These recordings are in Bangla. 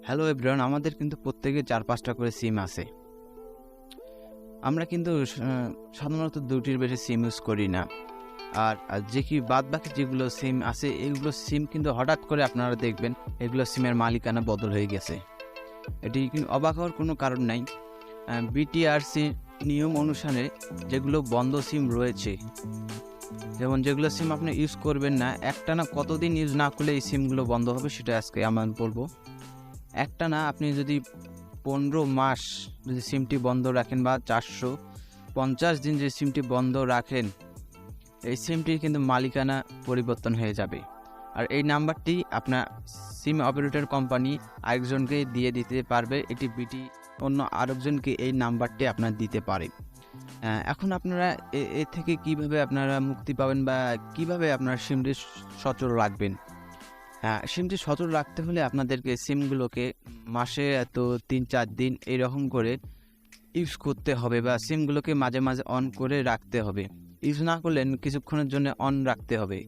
হ্যালো এভরিওয়ান, আমাদের কিন্তু প্রত্যেকে 4-5টা করে সিম আছে। আমরা কিন্তু সাধারণত 2টির বেশি সিম ইউজ করি না। আর যে কি বাদবাকি যেগুলো সিম আছে, এগুলো সিম কিন্তু হঠাৎ করে আপনারা দেখবেন এগুলো সিমের মালিকানা বদল হয়ে গেছে। এটি কিন্তু অবাক হওয়ার কোনো কারণ নাই। বিটিআরসি নিয়ম অনুসারে যেগুলো বন্ধ সিম রয়েছে, যেমন যেগুলো সিম আপনি ইউজ করবেন না, একটানা কতদিন ইউজ না করলে এই সিমগুলো বন্ধ হবে সেটা আজকে আমরা বলবো। একটানা আপনি যদি 15 মাস যদি সিমটি বন্ধ রাখেন বা 450 দিন যে সিমটি বন্ধ রাখেন, এই সিমটির কিন্তু মালিকানা পরিবর্তন হয়ে যাবে। আর এই নাম্বারটি আপনার সিম অপারেটর কোম্পানি আরেকজনকে দিয়ে দিতে পারবে। এটি বিটি অন্য আরেকজনকে এই নাম্বারটি আপনার দিতে পারে। এখন আপনারা এ থেকে কিভাবে আপনারা মুক্তি পাবেন বা কিভাবে আপনারা সিমটি সচল রাখবেন? সিমটি সচল রাখতে হলে আপনাদেরকে সিমগুলোকে মাসে 3-4 দিন এইরকম করে ইউজ করতে হবে বা সিমগুলোকে মাঝে মাঝে অন করে রাখতে হবে। ইউজ না করলেন কিছুক্ষণের জন্য অন রাখতে হবে।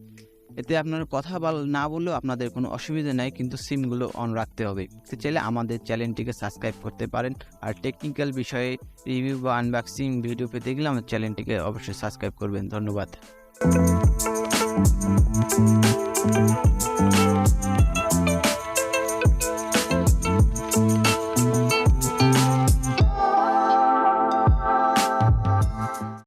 এতে আপনার কথা না বললেও আপনাদের কোনো অসুবিধা নাই, কিন্তু সিমগুলো অন রাখতে হবে। তো চাইলে আমাদের চ্যানেলটিকে সাবস্ক্রাইব করতে পারেন। আর টেকনিক্যাল বিষয়ে রিভিউ বা আনবক্সিং ভিডিও পেতে গেলে আমাদের চ্যানেলটিকে অবশ্যই সাবস্ক্রাইব করবেন। ধন্যবাদ।